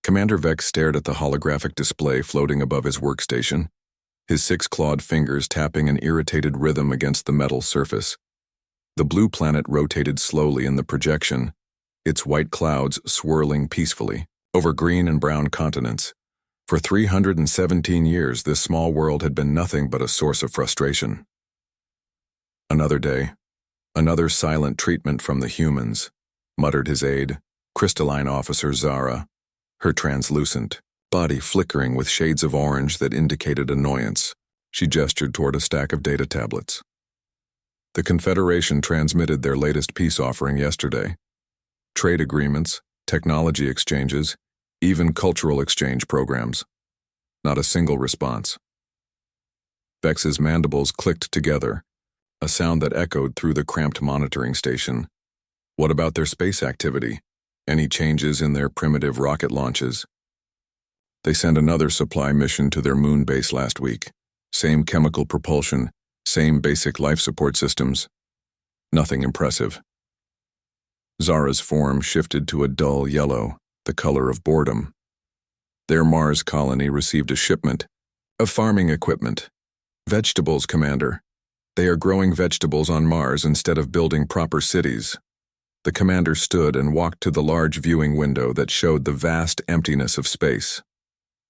Commander Vex stared at the holographic display floating above his workstation, his six-clawed fingers tapping an irritated rhythm against the metal surface. The blue planet rotated slowly in the projection, its white clouds swirling peacefully over green and brown continents. For 317 years, this small world had been nothing but a source of frustration. Another day, another silent treatment from the humans, muttered his aide, crystalline officer Zara, her translucent body flickering with shades of orange that indicated annoyance. She gestured toward a stack of data tablets. The Confederation transmitted their latest peace offering yesterday. Trade agreements, technology exchanges, even cultural exchange programs. Not a single response. Vex's mandibles clicked together, a sound that echoed through the cramped monitoring station. What about their space activity? Any changes in their primitive rocket launches? They sent another supply mission to their moon base last week. Same chemical propulsion, same basic life support systems. Nothing impressive. Zara's form shifted to a dull yellow, the color of boredom. Their Mars colony received a shipment of farming equipment. Vegetables, Commander. They are growing vegetables on Mars instead of building proper cities. The commander stood and walked to the large viewing window that showed the vast emptiness of space.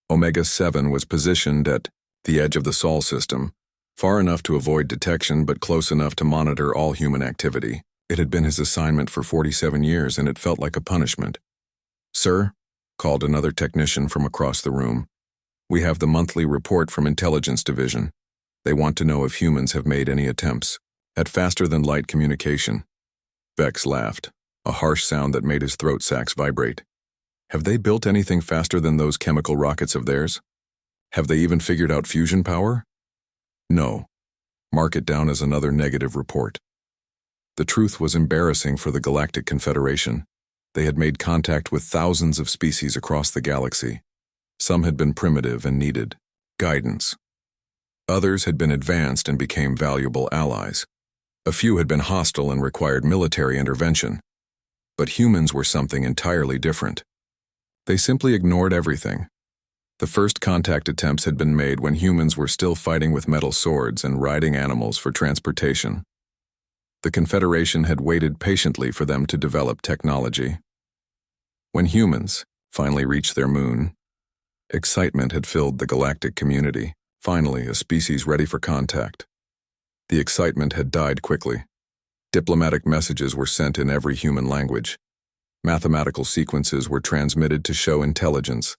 Omega-7 was positioned at the edge of the Sol system, far enough to avoid detection but close enough to monitor all human activity. It had been his assignment for 47 years, and it felt like a punishment. "Sir," called another technician from across the room, "we have the monthly report from Intelligence Division. They want to know if humans have made any attempts at faster-than-light communication." Vex laughed, a harsh sound that made his throat sacs vibrate. "Have they built anything faster than those chemical rockets of theirs? Have they even figured out fusion power? No. Mark it down as another negative report." The truth was embarrassing for the Galactic Confederation. They had made contact with thousands of species across the galaxy. Some had been primitive and needed guidance. Others had been advanced and became valuable allies. A few had been hostile and required military intervention. But humans were something entirely different. They simply ignored everything. The first contact attempts had been made when humans were still fighting with metal swords and riding animals for transportation. The Confederation had waited patiently for them to develop technology. When humans finally reached their moon, excitement had filled the galactic community. Finally, a species ready for contact. The excitement had died quickly. Diplomatic messages were sent in every human language. Mathematical sequences were transmitted to show intelligence.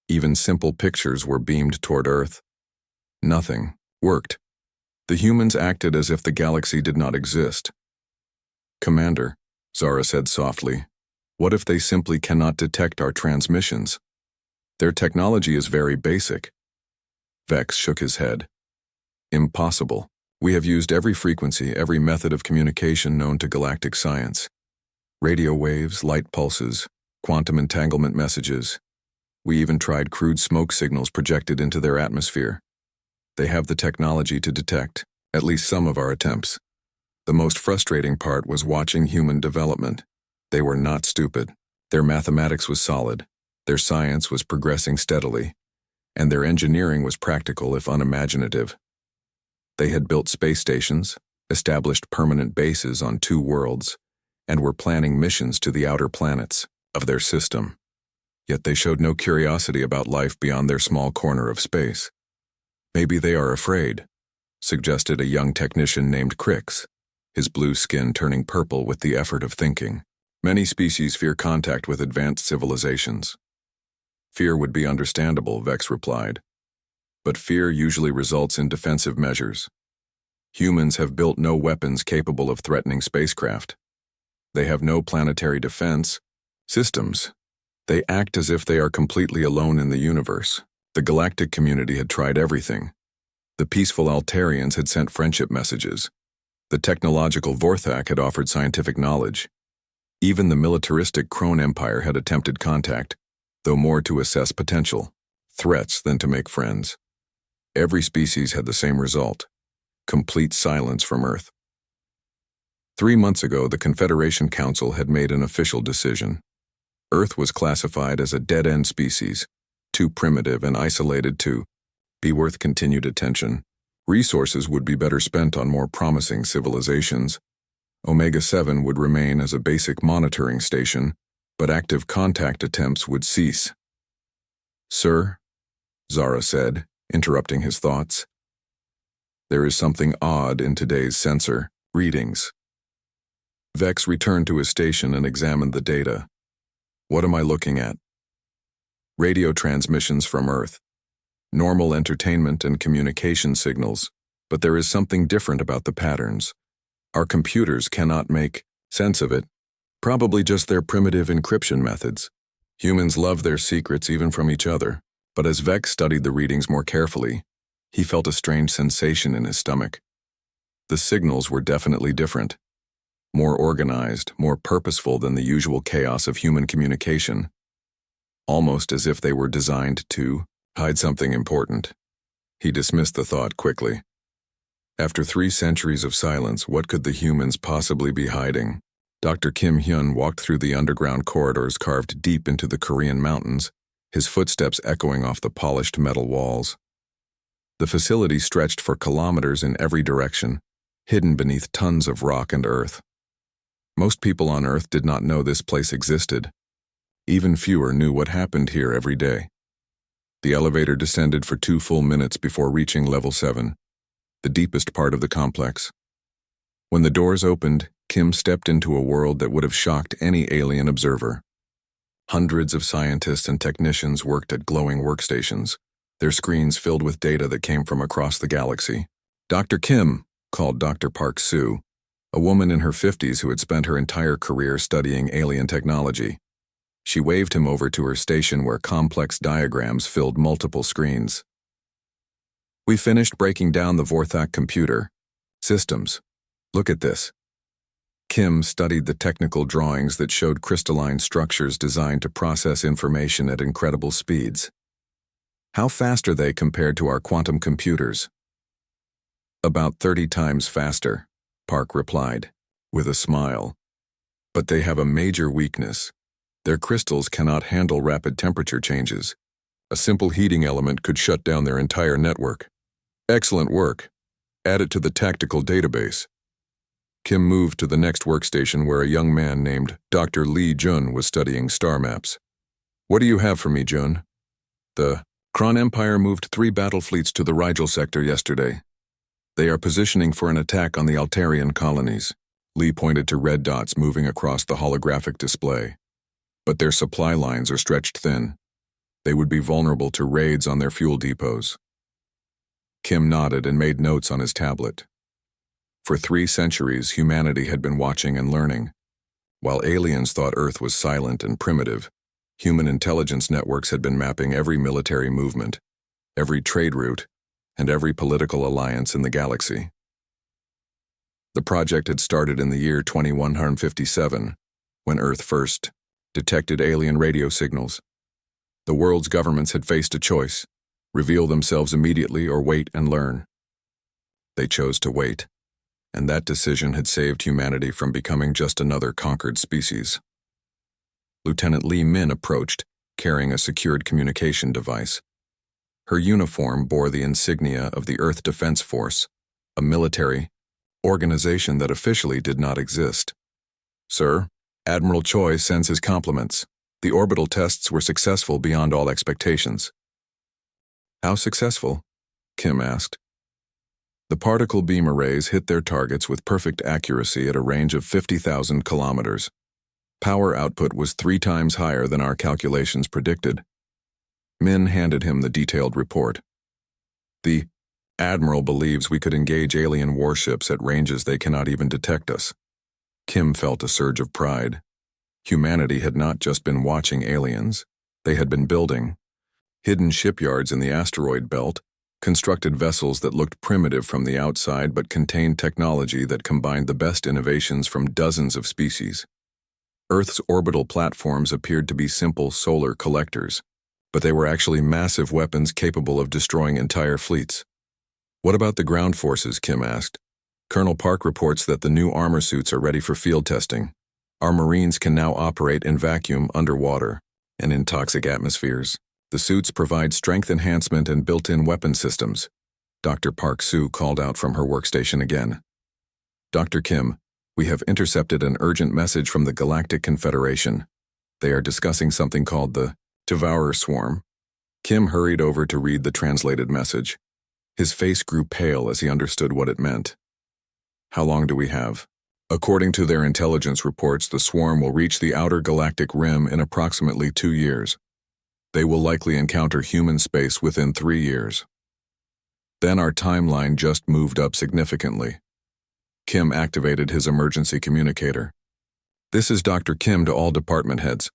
Even simple pictures were beamed toward Earth. Nothing worked. The humans acted as if the galaxy did not exist. "Commander," Zara said softly, "what if they simply cannot detect our transmissions? Their technology is very basic." Vex shook his head. "Impossible. We have used every frequency, every method of communication known to galactic science. Radio waves, light pulses, quantum entanglement messages. We even tried crude smoke signals projected into their atmosphere. They have the technology to detect at least some of our attempts. The most frustrating part was watching human development. They were not stupid. Their mathematics was solid, their science was progressing steadily, and their engineering was practical if unimaginative. They had built space stations, established permanent bases on 2 worlds, and were planning missions to the outer planets of their system. Yet they showed no curiosity about life beyond their small corner of space. "Maybe they are afraid," suggested a young technician named Crix, his blue skin turning purple with the effort of thinking. "Many species fear contact with advanced civilizations." "Fear would be understandable," Vex replied. "But fear usually results in defensive measures. Humans have built no weapons capable of threatening spacecraft. They have no planetary defense systems. They act as if they are completely alone in the universe. The galactic community had tried everything. The peaceful Altarians had sent friendship messages. The technological Vorthak had offered scientific knowledge. Even the militaristic Krone Empire had attempted contact, though more to assess potential threats than to make friends. Every species had the same result: complete silence from Earth. 3 months ago, the Confederation Council had made an official decision. Earth was classified as a dead-end species, too primitive and isolated to be worth continued attention. Resources would be better spent on more promising civilizations. Omega-7 would remain as a basic monitoring station, but active contact attempts would cease. "Sir," Zara said, interrupting his thoughts, "there is something odd in today's sensor readings." Vex returned to his station and examined the data. "What am I looking at?" "Radio transmissions from Earth. Normal entertainment and communication signals, but there is something different about the patterns. Our computers cannot make sense of it. Probably just their primitive encryption methods. Humans love their secrets even from each other." But as Vex studied the readings more carefully, he felt a strange sensation in his stomach. The signals were definitely different. More organized, more purposeful than the usual chaos of human communication. Almost as if they were designed to hide something important. He dismissed the thought quickly. After 3 centuries of silence, what could the humans possibly be hiding? Dr. Kim Hyun walked through the underground corridors carved deep into the Korean mountains, his footsteps echoing off the polished metal walls. The facility stretched for kilometers in every direction, hidden beneath tons of rock and earth. Most people on Earth did not know this place existed. Even fewer knew what happened here every day. The elevator descended for 2 full minutes before reaching level 7, the deepest part of the complex. When the doors opened, Kim stepped into a world that would have shocked any alien observer. Hundreds of scientists and technicians worked at glowing workstations, their screens filled with data that came from across the galaxy. "Dr. Kim," called Dr. Park Soo, a woman in her 50s who had spent her entire career studying alien technology. She waved him over to her station where complex diagrams filled multiple screens. "We finished breaking down the Vorthak computer. Systems. Look at this." Kim studied the technical drawings that showed crystalline structures designed to process information at incredible speeds. "How fast are they compared to our quantum computers?" "About 30 times faster," Park replied, with a smile. "But they have a major weakness. Their crystals cannot handle rapid temperature changes. A simple heating element could shut down their entire network." "Excellent work. Add it to the tactical database." Kim moved to the next workstation where a young man named Dr. Lee Jun was studying star maps. "What do you have for me, Jun?" "The Kron Empire moved 3 battle fleets to the Rigel sector yesterday. They are positioning for an attack on the Altarian colonies." Lee pointed to red dots moving across the holographic display. "But their supply lines are stretched thin. They would be vulnerable to raids on their fuel depots." Kim nodded and made notes on his tablet. For 3 centuries, humanity had been watching and learning. While aliens thought Earth was silent and primitive, human intelligence networks had been mapping every military movement, every trade route, and every political alliance in the galaxy. The project had started in the year 2157, when Earth first detected alien radio signals. The world's governments had faced a choice: reveal themselves immediately or wait and learn. They chose to wait, and that decision had saved humanity from becoming just another conquered species. Lieutenant Lee Min approached, carrying a secured communication device. Her uniform bore the insignia of the Earth Defense Force, a military organization that officially did not exist. "Sir, Admiral Choi sends his compliments. The orbital tests were successful beyond all expectations." "How successful?" Kim asked. "The particle beam arrays hit their targets with perfect accuracy at a range of 50,000 kilometers. Power output was 3 times higher than our calculations predicted." Min handed him the detailed report. "The Admiral believes we could engage alien warships at ranges they cannot even detect us." Kim felt a surge of pride. Humanity had not just been watching aliens, they had been building hidden shipyards in the asteroid belt, constructed vessels that looked primitive from the outside but contained technology that combined the best innovations from dozens of species. Earth's orbital platforms appeared to be simple solar collectors, but they were actually massive weapons capable of destroying entire fleets. "What about the ground forces?" Kim asked. "Colonel Park reports that the new armor suits are ready for field testing. Our Marines can now operate in vacuum, underwater, and in toxic atmospheres. The suits provide strength enhancement and built-in weapon systems. Dr. Park Soo called out from her workstation again. Dr. Kim, we have intercepted an urgent message from the Galactic Confederation. They are discussing something called the Devourer Swarm. Kim hurried over to read the translated message. His face grew pale as he understood what it meant. How long do we have? According to their intelligence reports, the swarm will reach the outer galactic rim in approximately 2 years. They will likely encounter human space within 3 years. Then our timeline just moved up significantly. Kim activated his emergency communicator. This is Dr. Kim to all department heads.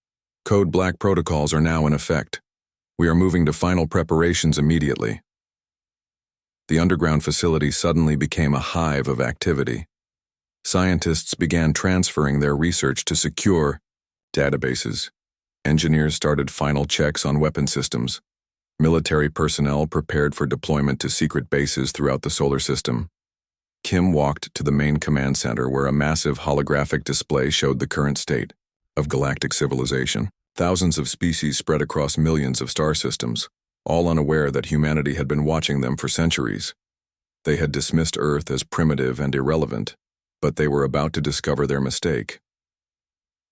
Code Black protocols are now in effect. We are moving to final preparations immediately. The underground facility suddenly became a hive of activity. Scientists began transferring their research to secure databases. Engineers started final checks on weapon systems. Military personnel prepared for deployment to secret bases throughout the solar system. Kim walked to the main command center where a massive holographic display showed the current state of galactic civilization. Thousands of species spread across millions of star systems, all unaware that humanity had been watching them for centuries. They had dismissed Earth as primitive and irrelevant, but they were about to discover their mistake.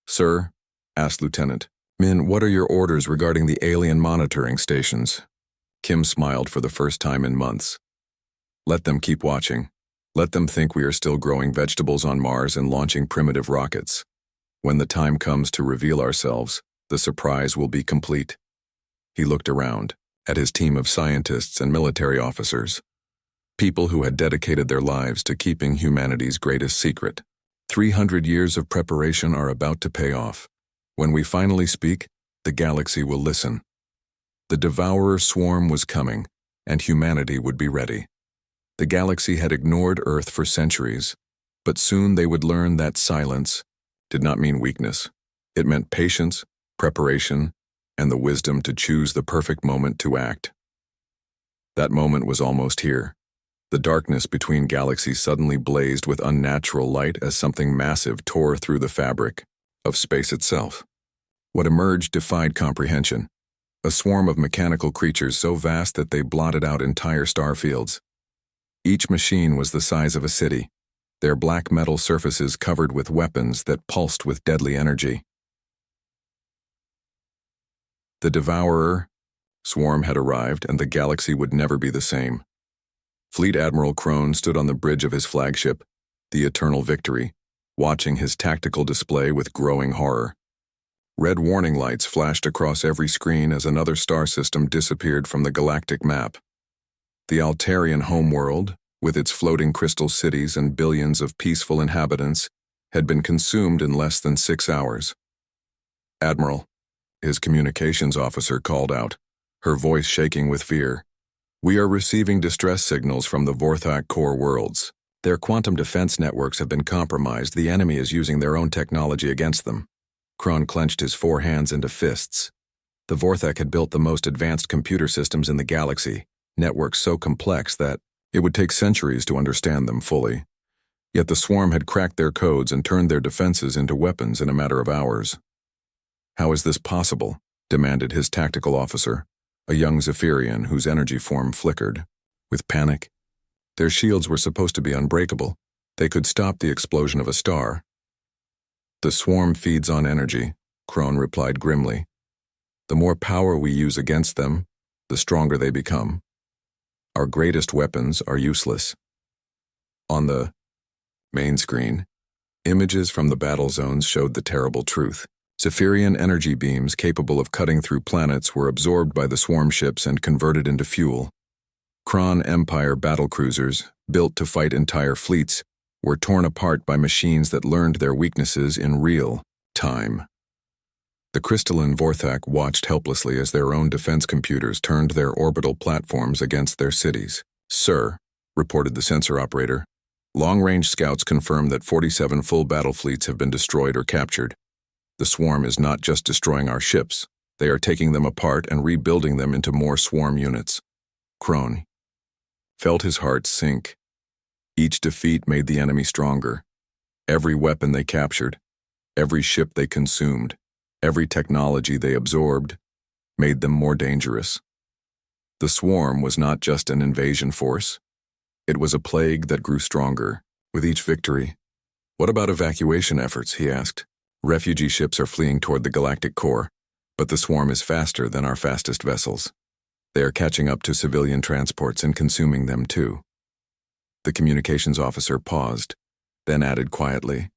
Sir, asked Lieutenant Min, what are your orders regarding the alien monitoring stations? Kim smiled for the first time in months. Let them keep watching. Let them think we are still growing vegetables on Mars and launching primitive rockets. When the time comes to reveal ourselves, the surprise will be complete. He looked around at his team of scientists and military officers, people who had dedicated their lives to keeping humanity's greatest secret. 300 years of preparation are about to pay off. When we finally speak, the galaxy will listen. The Devourer Swarm was coming, and humanity would be ready. The galaxy had ignored Earth for centuries, but soon they would learn that silence did not mean weakness. It meant patience, preparation, and the wisdom to choose the perfect moment to act. That moment was almost here. The darkness between galaxies suddenly blazed with unnatural light as something massive tore through the fabric of space itself. What emerged defied comprehension. A swarm of mechanical creatures so vast that they blotted out entire star fields. Each machine was the size of a city, their black metal surfaces covered with weapons that pulsed with deadly energy. The Devourer Swarm had arrived, and the galaxy would never be the same. Fleet Admiral Crone stood on the bridge of his flagship, the Eternal Victory, watching his tactical display with growing horror. Red warning lights flashed across every screen as another star system disappeared from the galactic map. The Altarian homeworld, with its floating crystal cities and billions of peaceful inhabitants, had been consumed in less than 6 hours. Admiral, his communications officer called out, her voice shaking with fear. We are receiving distress signals from the Vorthak core worlds. Their quantum defense networks have been compromised. The enemy is using their own technology against them. Kron clenched his 4 hands into fists. The Vorthak had built the most advanced computer systems in the galaxy, networks so complex that it would take centuries to understand them fully. Yet the swarm had cracked their codes and turned their defenses into weapons in a matter of hours. How is this possible? Demanded his tactical officer, a young Zephyrian whose energy form flickered. With panic, their shields were supposed to be unbreakable. They could stop the explosion of a star. The swarm feeds on energy, Kron replied grimly. The more power we use against them, the stronger they become. Our greatest weapons are useless. On the main screen, images from the battle zones showed the terrible truth. Zephyrian energy beams capable of cutting through planets were absorbed by the swarm ships and converted into fuel. Kron Empire battlecruisers, built to fight entire fleets, were torn apart by machines that learned their weaknesses in real time. The crystalline Vorthak watched helplessly as their own defense computers turned their orbital platforms against their cities. Sir, reported the sensor operator, long-range scouts confirm that 47 full battle fleets have been destroyed or captured. The swarm is not just destroying our ships, they are taking them apart and rebuilding them into more swarm units. Kron felt his heart sink. Each defeat made the enemy stronger. Every weapon they captured, Every ship they consumed, every technology they absorbed, made them more dangerous. The swarm was not just an invasion force. It was a plague that grew stronger with each victory. "What about evacuation efforts?" he asked. "Refugee ships are fleeing toward the galactic core, but the swarm is faster than our fastest vessels. They are catching up to civilian transports and consuming them too." The communications officer paused, then added quietly,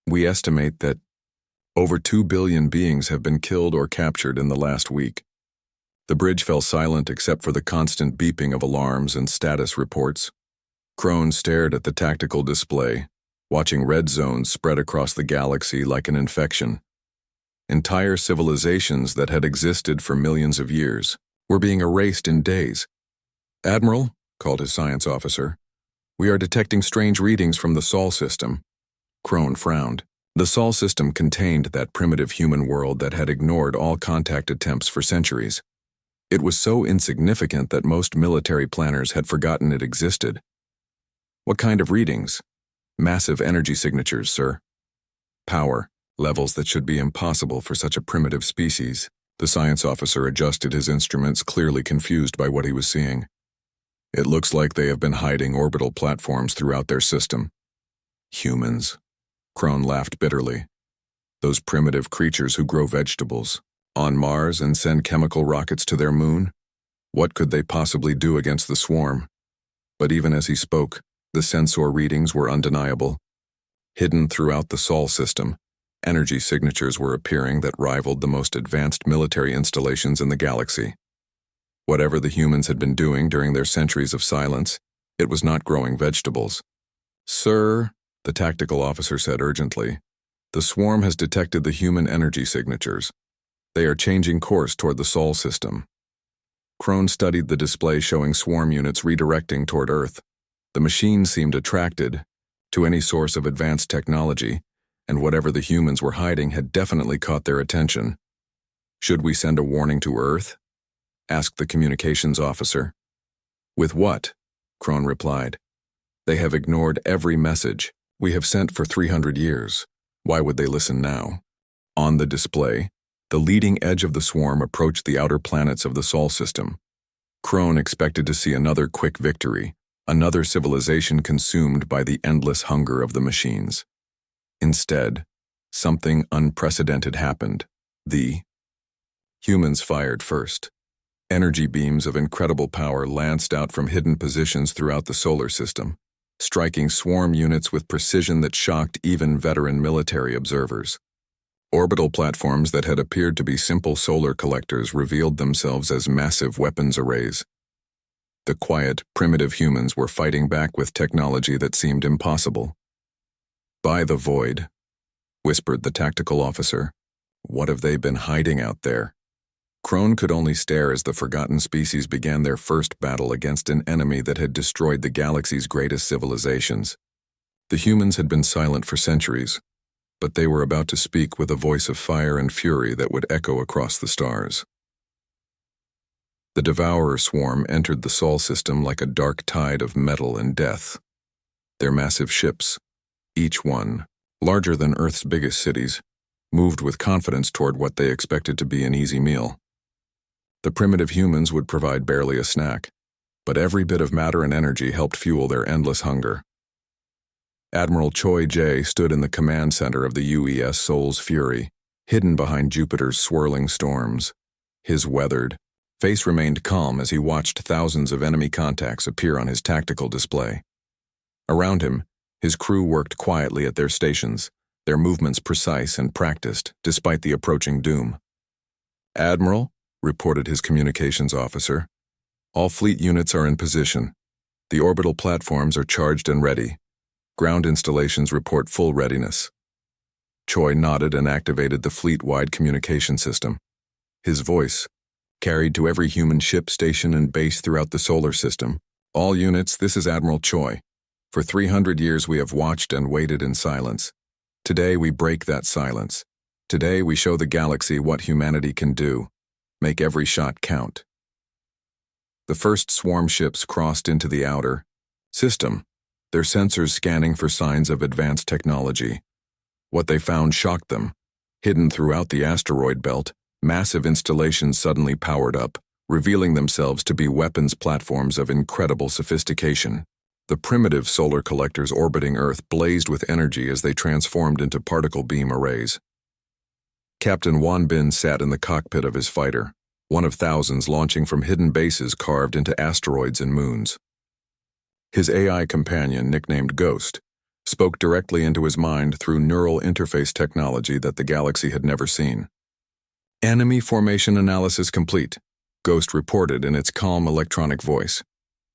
"We estimate that over 2 billion beings have been killed or captured in the last week." The bridge fell silent except for the constant beeping of alarms and status reports. Crone stared at the tactical display, watching red zones spread across the galaxy like an infection. Entire civilizations that had existed for millions of years were being erased in days. "Admiral," called his science officer, "we are detecting strange readings from the Sol system." Crone frowned. The Sol system contained that primitive human world that had ignored all contact attempts for centuries. It was so insignificant that most military planners had forgotten it existed. "What kind of readings?" "Massive energy signatures, sir. Power levels that should be impossible for such a primitive species." The science officer adjusted his instruments, clearly confused by what he was seeing. "It looks like they have been hiding orbital platforms throughout their system." "Humans." Crone laughed bitterly. "Those primitive creatures who grow vegetables on Mars and send chemical rockets to their moon? What could they possibly do against the swarm?" But even as he spoke, the sensor readings were undeniable. Hidden throughout the Sol system, energy signatures were appearing that rivaled the most advanced military installations in the galaxy. Whatever the humans had been doing during their centuries of silence, it was not growing vegetables. "Sir," the tactical officer said urgently, "the swarm has detected the human energy signatures. They are changing course toward the Sol system." Crone studied the display showing swarm units redirecting toward Earth. The machines seemed attracted to any source of advanced technology, and whatever the humans were hiding had definitely caught their attention. "Should we send a warning to Earth?" asked the communications officer. "With what?" Crone replied. "They have ignored every message we have sent for 300 years. Why would they listen now?" On the display, the leading edge of the swarm approached the outer planets of the Sol system. Crone expected to see another quick victory, another civilization consumed by the endless hunger of the machines. Instead, something unprecedented happened. The humans fired first. Energy beams of incredible power lanced out from hidden positions throughout the solar system, striking swarm units with precision that shocked even veteran military observers. Orbital platforms that had appeared to be simple solar collectors revealed themselves as massive weapons arrays. The quiet, primitive humans were fighting back with technology that seemed impossible. "By the void," whispered the tactical officer. "What have they been hiding out there?" Crone could only stare as the forgotten species began their first battle against an enemy that had destroyed the galaxy's greatest civilizations. The humans had been silent for centuries, but they were about to speak with a voice of fire and fury that would echo across the stars. The Devourer swarm entered the Sol system like a dark tide of metal and death. Their massive ships, each one larger than Earth's biggest cities, moved with confidence toward what they expected to be an easy meal. The primitive humans would provide barely a snack, but every bit of matter and energy helped fuel their endless hunger. Admiral Choi Jae stood in the command center of the UES Sol's Fury, hidden behind Jupiter's swirling storms. His weathered face remained calm as he watched thousands of enemy contacts appear on his tactical display. Around him, his crew worked quietly at their stations, their movements precise and practiced despite the approaching doom. "Admiral," reported his communications officer, "all fleet units are in position. The orbital platforms are charged and ready. Ground installations report full readiness." Choi nodded and activated the fleet-wide communication system. His voice carried to every human ship, station, and base throughout the solar system. "All units, this is Admiral Choi. For 300 years we have watched and waited in silence. Today we break that silence. Today we show the galaxy what humanity can do. Make every shot count." The first swarm ships crossed into the outer system, their sensors scanning for signs of advanced technology. What they found shocked them. Hidden throughout the asteroid belt, massive installations suddenly powered up, revealing themselves to be weapons platforms of incredible sophistication. The primitive solar collectors orbiting Earth blazed with energy as they transformed into particle beam arrays. Captain Wan Bin sat in the cockpit of his fighter, one of thousands launching from hidden bases carved into asteroids and moons. His AI companion, nicknamed Ghost, spoke directly into his mind through neural interface technology that the galaxy had never seen. Enemy formation analysis complete, Ghost reported in its calm electronic voice.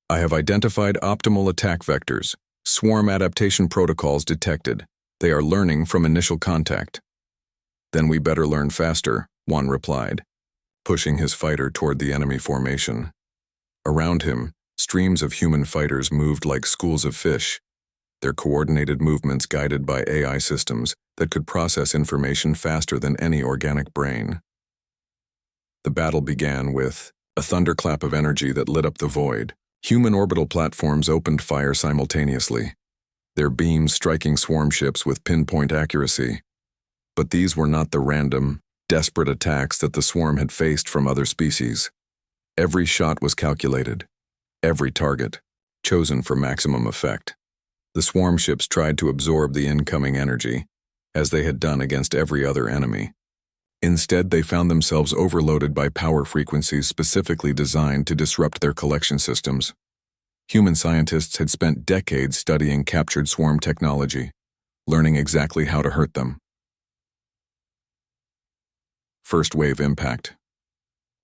I have identified optimal attack vectors. Swarm adaptation protocols detected. They are learning from initial contact. Then we better learn faster, Wan replied, pushing his fighter toward the enemy formation. Around him, streams of human fighters moved like schools of fish, their coordinated movements guided by AI systems that could process information faster than any organic brain. The battle began with a thunderclap of energy that lit up the void. Human orbital platforms opened fire simultaneously, their beams striking swarm ships with pinpoint accuracy. But these were not the random, desperate attacks that the swarm had faced from other species. Every shot was calculated, every target chosen for maximum effect. The swarm ships tried to absorb the incoming energy, as they had done against every other enemy. Instead, they found themselves overloaded by power frequencies specifically designed to disrupt their collection systems. Human scientists had spent decades studying captured swarm technology, learning exactly how to hurt them. First wave impact.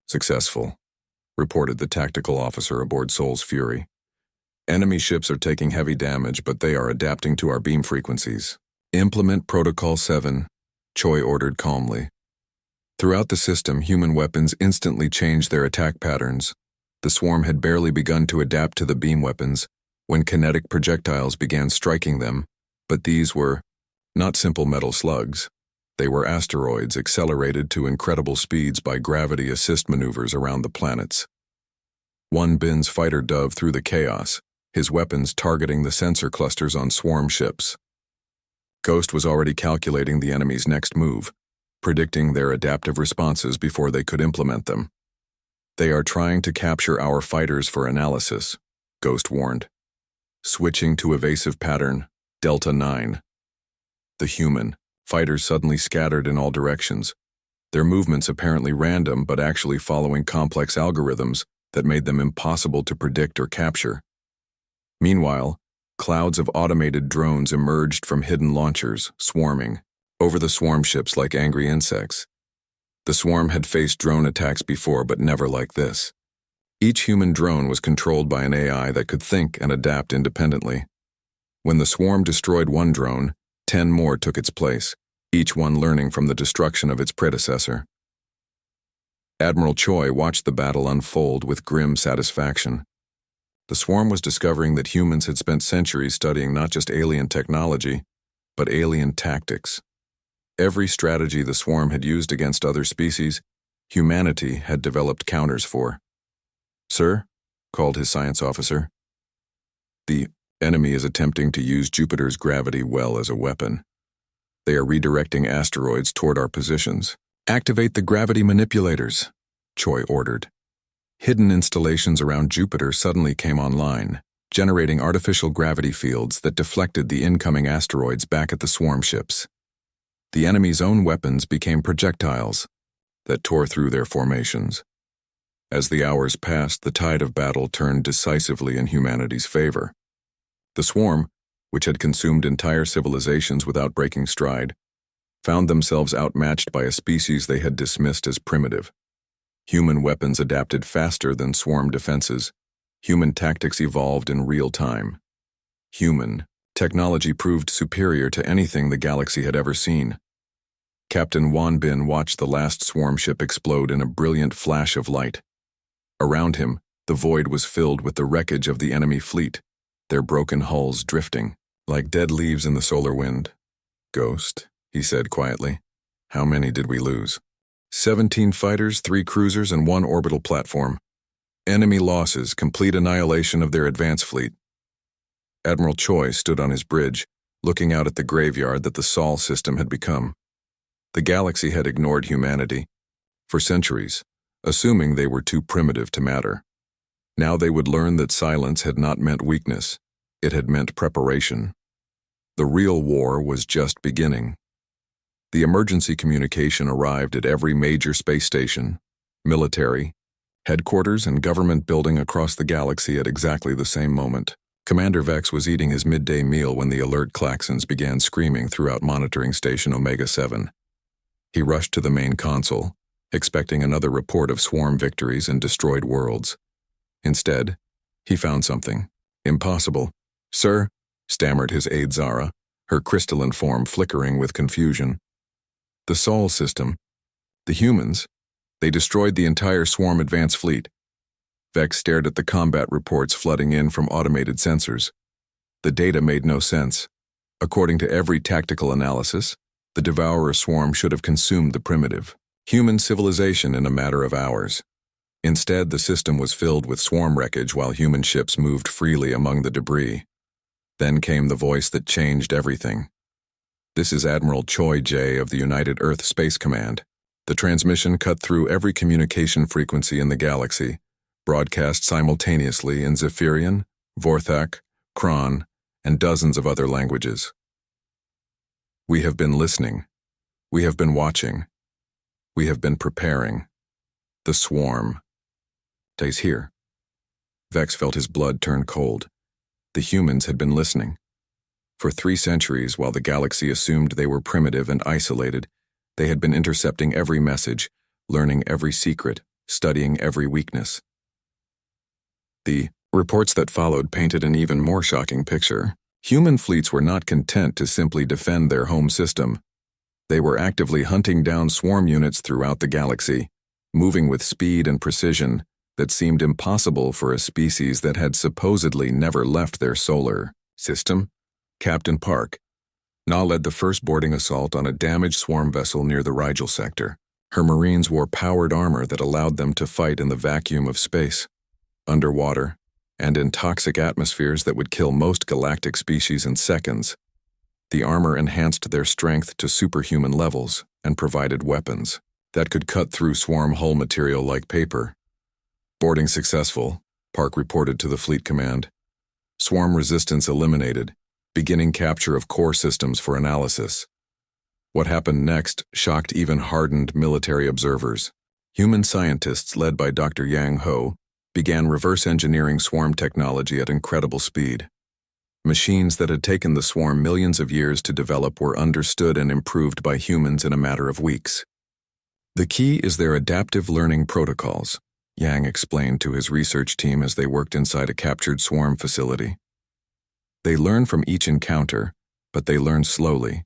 Successful, reported the tactical officer aboard Soul's Fury. Enemy ships are taking heavy damage, but they are adapting to our beam frequencies. Implement Protocol 7, Choi ordered calmly. Throughout the system, human weapons instantly changed their attack patterns. The swarm had barely begun to adapt to the beam weapons when kinetic projectiles began striking them, but these were not simple metal slugs. They were asteroids accelerated to incredible speeds by gravity assist maneuvers around the planets. Wan Bin's fighter dove through the chaos, his weapons targeting the sensor clusters on swarm ships. Ghost was already calculating the enemy's next move, predicting their adaptive responses before they could implement them. They are trying to capture our fighters for analysis, Ghost warned. Switching to evasive pattern, Delta 9. The human fighters suddenly scattered in all directions, their movements apparently random but actually following complex algorithms that made them impossible to predict or capture. Meanwhile, clouds of automated drones emerged from hidden launchers, swarming over the swarm ships like angry insects. The swarm had faced drone attacks before, but never like this. Each human drone was controlled by an AI that could think and adapt independently. When the swarm destroyed one drone, 10 more took its place, each one learning from the destruction of its predecessor. Admiral Choi watched the battle unfold with grim satisfaction. The swarm was discovering that humans had spent centuries studying not just alien technology, but alien tactics. Every strategy the swarm had used against other species, humanity had developed counters for. "Sir," called his science officer, "the enemy is attempting to use Jupiter's gravity well as a weapon. They are redirecting asteroids toward our positions." "Activate the gravity manipulators," Choi ordered. Hidden installations around Jupiter suddenly came online, generating artificial gravity fields that deflected the incoming asteroids back at the swarm ships. The enemy's own weapons became projectiles that tore through their formations. As the hours passed, the tide of battle turned decisively in humanity's favor. The swarm, which had consumed entire civilizations without breaking stride, found themselves outmatched by a species they had dismissed as primitive. Human weapons adapted faster than swarm defenses. Human tactics evolved in real time. Human technology proved superior to anything the galaxy had ever seen. Captain Wan Bin watched the last swarm ship explode in a brilliant flash of light. Around him, the void was filled with the wreckage of the enemy fleet, their broken hulls drifting like dead leaves in the solar wind. "Ghost," he said quietly, "how many did we lose?" 17 fighters, 3 cruisers, and 1 orbital platform. Enemy losses, complete annihilation of their advance fleet. Admiral Choi stood on his bridge, looking out at the graveyard that the Sol system had become. The galaxy had ignored humanity for centuries, assuming they were too primitive to matter. Now they would learn that silence had not meant weakness, it had meant preparation. The real war was just beginning. The emergency communication arrived at every major space station, military, headquarters, and government building across the galaxy at exactly the same moment. Commander Vex was eating his midday meal when the alert klaxons began screaming throughout monitoring station Omega-7. He rushed to the main console, expecting another report of swarm victories and destroyed worlds. Instead, he found something. Impossible. "Sir," stammered his aide Zara, her crystalline form flickering with confusion. "The Sol system. The humans. They destroyed the entire swarm advance fleet." Vex stared at the combat reports flooding in from automated sensors. The data made no sense. According to every tactical analysis, the Devourer swarm should have consumed the primitive human civilization in a matter of hours. Instead, the system was filled with swarm wreckage while human ships moved freely among the debris. Then came the voice that changed everything. "This is Admiral Choi Jae of the United Earth Space Command." The transmission cut through every communication frequency in the galaxy, broadcast simultaneously in Zephyrian, Vorthak, Kron, and dozens of other languages. "We have been listening. We have been watching. We have been preparing. The swarm stays here." Vex felt his blood turn cold. The humans had been listening. For 3 centuries, while the galaxy assumed they were primitive and isolated, they had been intercepting every message, learning every secret, studying every weakness. The reports that followed painted an even more shocking picture. Human fleets were not content to simply defend their home system. They were actively hunting down swarm units throughout the galaxy, moving with speed and precision that seemed impossible for a species that had supposedly never left their solar system. Captain Park Na led the first boarding assault on a damaged swarm vessel near the Rigel sector. Her Marines wore powered armor that allowed them to fight in the vacuum of space, underwater, and in toxic atmospheres that would kill most galactic species in seconds. The armor enhanced their strength to superhuman levels and provided weapons that could cut through swarm hull material like paper. "Boarding successful," Park reported to the Fleet Command. "Swarm resistance eliminated, beginning capture of core systems for analysis." What happened next shocked even hardened military observers. Human scientists led by Dr. Yang Ho began reverse engineering swarm technology at incredible speed. Machines that had taken the swarm millions of years to develop were understood and improved by humans in a matter of weeks. "The key is their adaptive learning protocols," Yang explained to his research team as they worked inside a captured swarm facility. "They learn from each encounter, but they learn slowly.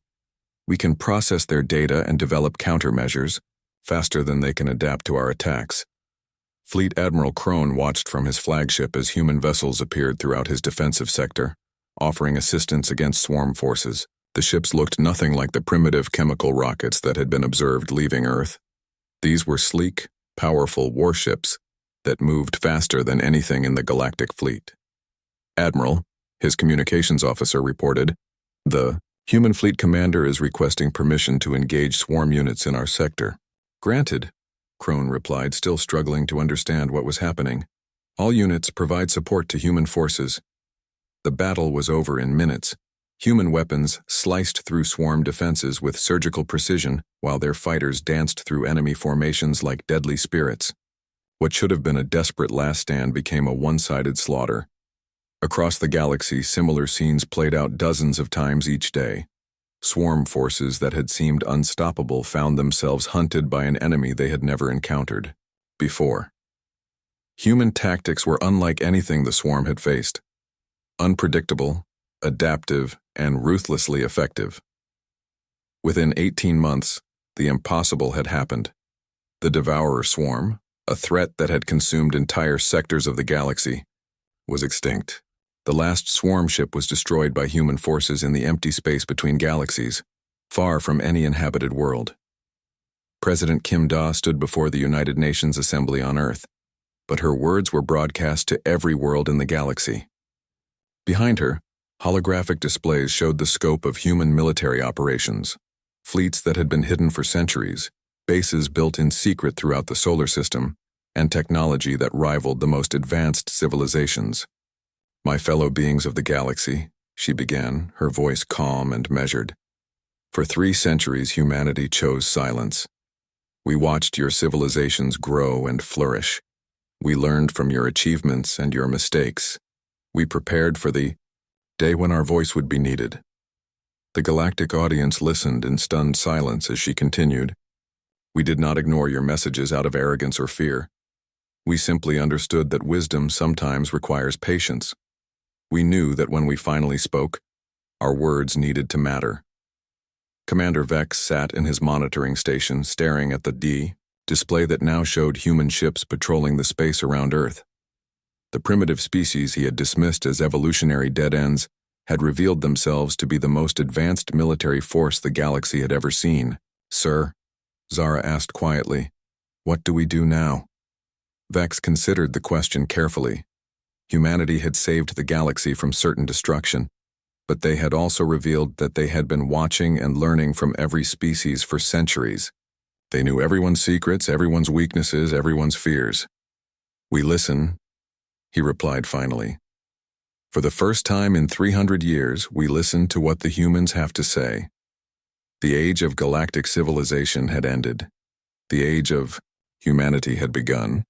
We can process their data and develop countermeasures faster than they can adapt to our attacks." Fleet Admiral Crone watched from his flagship as human vessels appeared throughout his defensive sector, offering assistance against swarm forces. The ships looked nothing like the primitive chemical rockets that had been observed leaving Earth. These were sleek, powerful warships that moved faster than anything in the galactic fleet. "Admiral," his communications officer reported, "the human fleet commander is requesting permission to engage swarm units in our sector." "Granted," Crone replied, still struggling to understand what was happening. "All units provide support to human forces." The battle was over in minutes. Human weapons sliced through swarm defenses with surgical precision while their fighters danced through enemy formations like deadly spirits. What should have been a desperate last stand became a one-sided slaughter. Across the galaxy, similar scenes played out dozens of times each day. Swarm forces that had seemed unstoppable found themselves hunted by an enemy they had never encountered before. Human tactics were unlike anything the swarm had faced. Unpredictable, adaptive, and ruthlessly effective. Within 18 months, the impossible had happened. The Devourer swarm, a threat that had consumed entire sectors of the galaxy, was extinct. The last swarm ship was destroyed by human forces in the empty space between galaxies, far from any inhabited world. President Kim Da stood before the United Nations Assembly on Earth, but her words were broadcast to every world in the galaxy. Behind her, Holographic displays showed the scope of human military operations, fleets that had been hidden for centuries, bases built in secret throughout the solar system, and technology that rivaled the most advanced civilizations. "My fellow beings of the galaxy," she began, her voice calm and measured. "For 3 centuries humanity chose silence. We watched your civilizations grow and flourish. We learned from your achievements and your mistakes. We prepared for the day when our voice would be needed." The galactic audience listened in stunned silence as she continued. "We did not ignore your messages out of arrogance or fear. We simply understood that wisdom sometimes requires patience. We knew that when we finally spoke, our words needed to matter." Commander Vex sat in his monitoring station staring at the display that now showed human ships patrolling the space around Earth. The primitive species he had dismissed as evolutionary dead ends had revealed themselves to be the most advanced military force the galaxy had ever seen. "Sir," Zara asked quietly, "what do we do now?" Vex considered the question carefully. Humanity had saved the galaxy from certain destruction, but they had also revealed that they had been watching and learning from every species for centuries. They knew everyone's secrets, everyone's weaknesses, everyone's fears. "We listen," he replied finally. "For the first time in 300 years, we listen to what the humans have to say." The age of galactic civilization had ended. The age of humanity had begun.